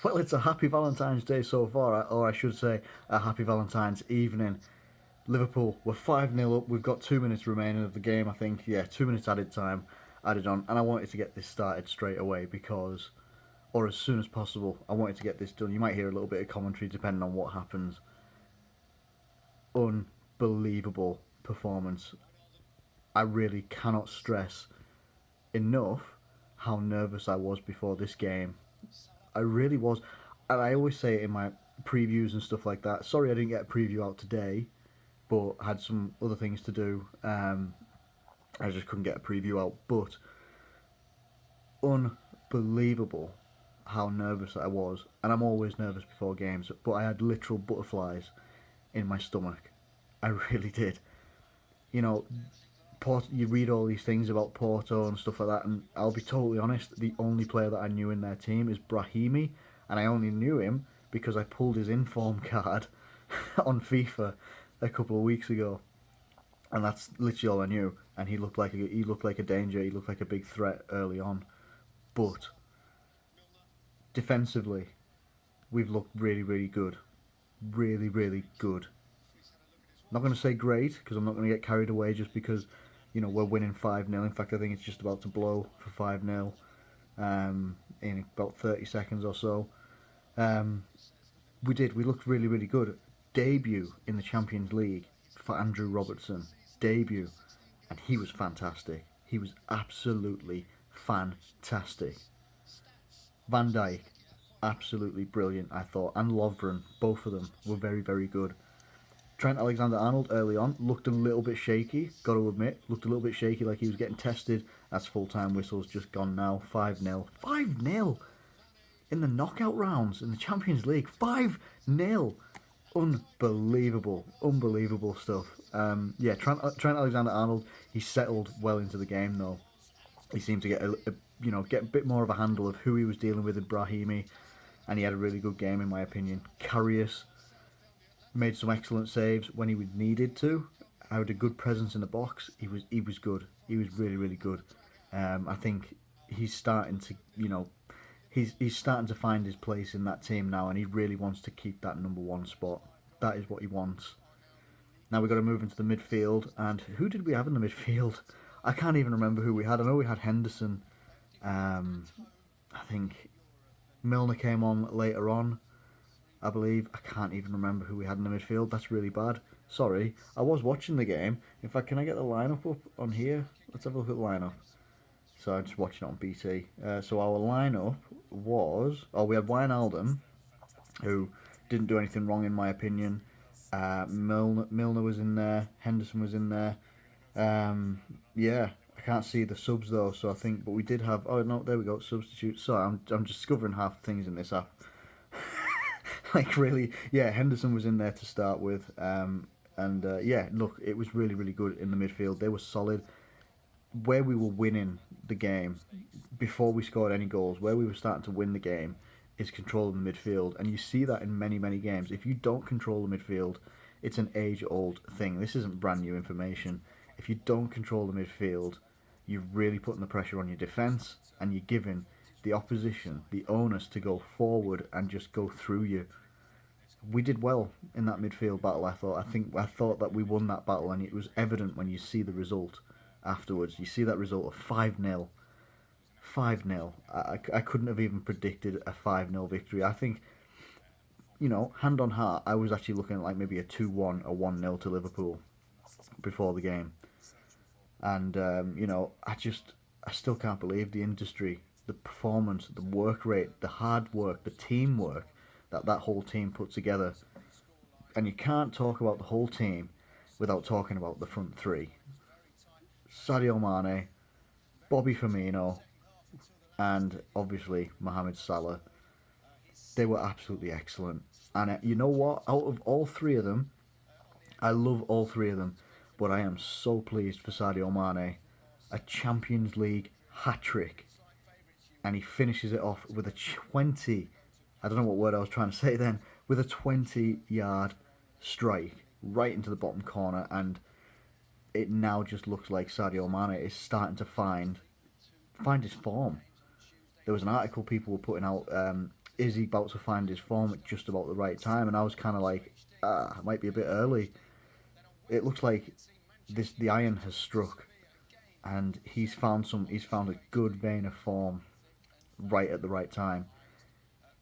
Well, it's a happy Valentine's Day so far, or I should say, a happy Valentine's evening. Liverpool, we're 5-0 up. We've got 2 minutes remaining of the game, I think. Yeah, 2 minutes added time added on. And I wanted to get this started straight away because, or as soon as possible, I wanted to get this done. You might hear a little bit of commentary depending on what happens. Unbelievable performance. I really cannot stress enough how nervous I was before this game. I really was. And I always say it in my previews and stuff like that. Sorry I didn't get a preview out today, but had some other things to do. I just couldn't get a preview out. But unbelievable how nervous I was. And I'm always nervous before games, but I had literal butterflies in my stomach. I really did. You know, you read all these things about Porto and stuff like that, and I'll be totally honest, the only player that I knew in their team is Brahimi, and I only knew him because I pulled his inform card on FIFA a couple of weeks ago, and that's literally all I knew. And he looked like a danger, he looked like a big threat early on, but defensively, we've looked really, really good, really, really good. Not going to say great because I'm not going to get carried away just because we're winning 5-0. In fact, I think it's just about to blow for 5-0 in about 30 seconds or so. Um, we looked really, really good. Debut in the Champions League for Andrew Robertson. Debut. And he was fantastic. He was absolutely fantastic. Van Dijk, absolutely brilliant, I thought. And Lovren, both of them were very, very good. Trent Alexander-Arnold early on looked a little bit shaky, got to admit. Looked a little bit shaky, like he was getting tested. That's full-time whistles just gone now. 5-0. 5-0 in the knockout rounds in the Champions League. 5-0. Unbelievable. Unbelievable stuff. Yeah, Trent Alexander-Arnold, he settled well into the game, though. He seemed to get a bit more of a handle of who he was dealing with in Brahimi, and he had a really good game, in my opinion. Karius made some excellent saves when he needed to. Had a good presence in the box. He was good. He was really, really good. I think he's starting to he's starting to find his place in that team now, and he really wants to keep that number one spot. That is what he wants. Now we've got to move into the midfield, and who did we have in the midfield? I can't even remember who we had. I know we had Henderson. I think Milner came on later on, I believe. I can't even remember who we had in the midfield. That's really bad. Sorry. I was watching the game. In fact, can I get the lineup up on here? Let's have a look at the lineup. So I'm just watching it on BT. So our lineup was... Oh, we had Wijnaldum, who didn't do anything wrong in my opinion. Milner was in there. Henderson was in there. Yeah, I can't see the subs though, so I think... But we did have... Oh, no, there we go. Substitute. Sorry, I'm discovering half the things in this app. Like, really, yeah, Henderson was in there to start with. Yeah, look, it was really, really good in the midfield. They were solid. Where we were winning the game, before we scored any goals, where we were starting to win the game, is controlling the midfield. And you see that in many, many games. If you don't control the midfield, it's an age-old thing. This isn't brand new information. If you don't control the midfield, you're really putting the pressure on your defence, and you're giving the opposition the onus to go forward and just go through you. We did well in that midfield battle. I thought that we won that battle, and it was evident when you see the result afterwards. You see that result of 5-0. 5-0. I couldn't have even predicted a 5-0 victory. I think, hand on heart, I was actually looking at like maybe a 2-1, a 1-0 to Liverpool before the game. And, I still can't believe the industry, the performance, the work rate, the hard work, the teamwork that whole team put together. And you can't talk about the whole team without talking about the front three. Sadio Mane, Bobby Firmino, and obviously Mohamed Salah. They were absolutely excellent. And you know what? Out of all three of them, I love all three of them, but I am so pleased for Sadio Mane. A Champions League hat-trick. And he finishes it off with a 20... I don't know what word I was trying to say then. With a 20-yard strike right into the bottom corner. And it now just looks like Sadio Mane is starting to find his form. There was an article people were putting out is he about to find his form at just about the right time? And I was kind of like, it might be a bit early. It looks like the iron has struck, and he's found a good vein of form right at the right time.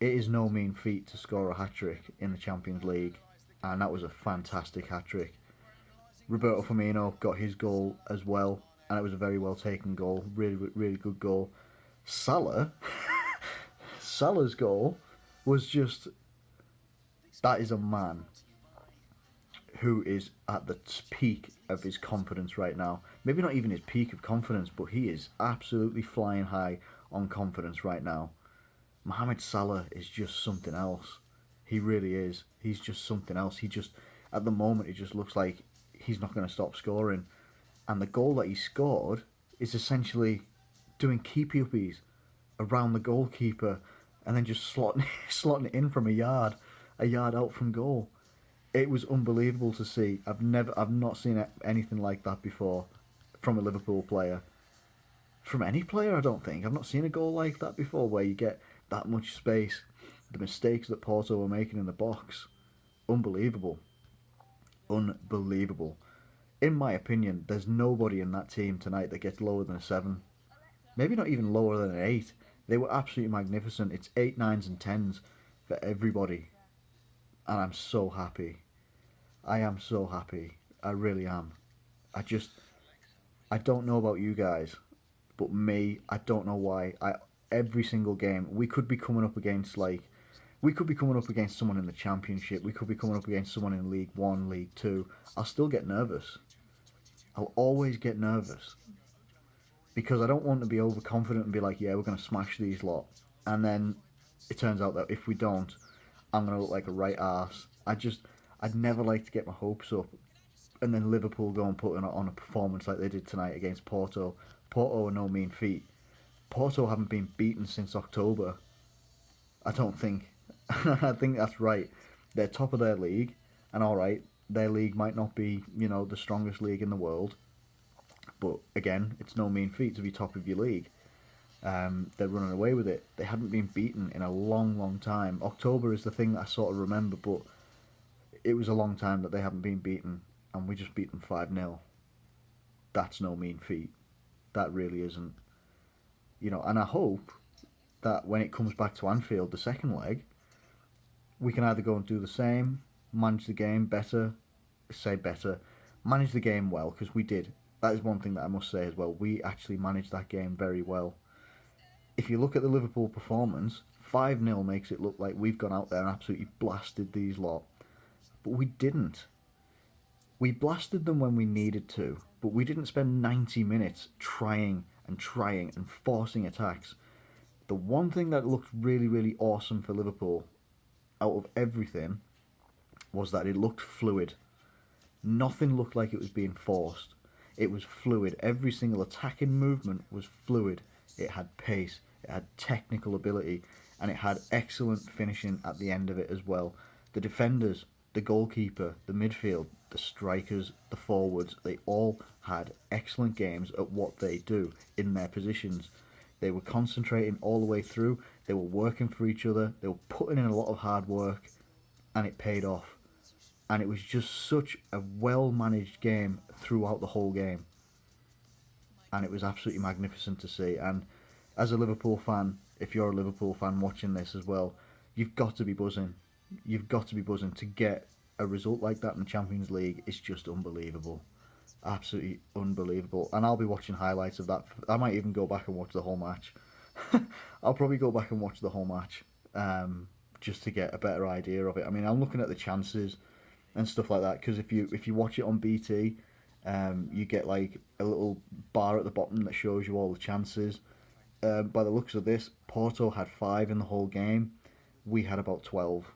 It is no mean feat to score a hat trick in the Champions League, and that was a fantastic hat trick. Roberto Firmino got his goal as well, and it was a very well taken goal, really really good goal. Salah, Salah's goal was just, that is a man who is at the peak of his confidence right now. Maybe not even his peak of confidence, but he is absolutely flying high on confidence right now. Mohamed Salah is just something else. He really is. He's just something else. He just, at the moment, it just looks like he's not going to stop scoring. And the goal that he scored is essentially doing keepy uppies around the goalkeeper and then just slotting it in from a yard out from goal. It was unbelievable to see. I've not seen anything like that before from a Liverpool player. From any player, I don't think. I've not seen a goal like that before where you get that much space. The mistakes that Porto were making in the box, unbelievable. Unbelievable. In my opinion, there's nobody in that team tonight that gets lower than a 7. Maybe not even lower than an 8. They were absolutely magnificent. It's 8, 9s and 10s for everybody. And I'm so happy. I am so happy. I really am. I don't know about you guys, but me, I don't know why. Every single game, we could be coming up against someone in the Championship. We could be coming up against someone in League 1, League 2. I'll still get nervous. I'll always get nervous. Because I don't want to be overconfident and be like, yeah, we're going to smash these lot. And then it turns out that if we don't, I'm going to look like a right arse. I'd never like to get my hopes up. And then Liverpool go and put on a performance like they did tonight against Porto. Porto are no mean feat. Porto haven't been beaten since October. I don't think. I think that's right. They're top of their league. And alright, their league might not be, the strongest league in the world. But again, it's no mean feat to be top of your league. They're running away with it. They hadn't been beaten in a long, long time. October is the thing that I sort of remember, but it was a long time that they haven't been beaten, and we just beat them 5-0. That's no mean feat. That really isn't. And I hope that when it comes back to Anfield, the second leg, we can either go and do the same, manage the game better, manage the game well, because we did. That is one thing that I must say as well. We actually managed that game very well. If you look at the Liverpool performance, 5-0 makes it look like we've gone out there and absolutely blasted these lot. But we didn't. We blasted them when we needed to, but we didn't spend 90 minutes trying and forcing attacks. The one thing that looked really, really awesome for Liverpool, out of everything, was that it looked fluid. Nothing looked like it was being forced. It was fluid. Every single attacking movement was fluid. It had pace, it had technical ability, and it had excellent finishing at the end of it as well. The defenders, the goalkeeper, the midfield, the strikers, the forwards, they all had excellent games at what they do in their positions. They were concentrating all the way through, they were working for each other, they were putting in a lot of hard work, and it paid off. And it was just such a well-managed game throughout the whole game. And it was absolutely magnificent to see. And as a Liverpool fan, if you're a Liverpool fan watching this as well, you've got to be buzzing. You've got to be buzzing. To get a result like that in the Champions League is just unbelievable. Absolutely unbelievable. And I'll be watching highlights of that. I might even go back and watch the whole match. I'll probably go back and watch the whole match just to get a better idea of it. I mean, I'm looking at the chances and stuff like that, because if you watch it on BT, you get like a little bar at the bottom that shows you all the chances. By the looks of this, Porto had 5 in the whole game. We had about 12.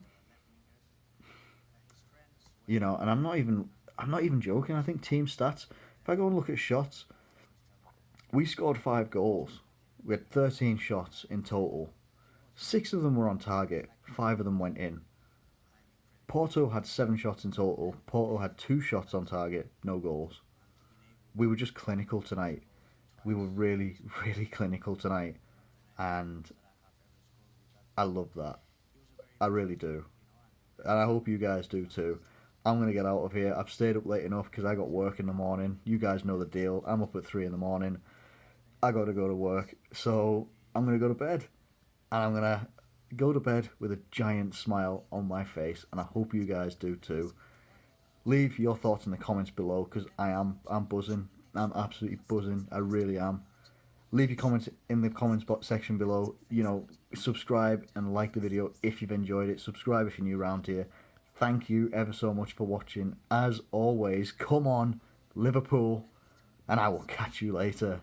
And I'm not even joking. I think team stats, if I go and look at shots, we scored 5 goals. We had 13 shots in total. 6 of them were on target. 5 of them went in. Porto had 7 shots in total. Porto had 2 shots on target, no goals. We were just clinical tonight. We were really, really clinical tonight. And I love that. I really do. And I hope you guys do too. I'm going to get out of here. I've stayed up late enough because I got work in the morning. You guys know the deal. I'm up at 3 in the morning. I got to go to work. So I'm going to go to bed. And I'm going to go to bed with a giant smile on my face. And I hope you guys do too. Leave your thoughts in the comments below because I'm buzzing. I'm absolutely buzzing. I really am. Leave your comments in the comments box section below. You know, subscribe and like the video if you've enjoyed it. Subscribe if you're new around here. Thank you ever so much for watching. As always, come on, Liverpool, and I will catch you later.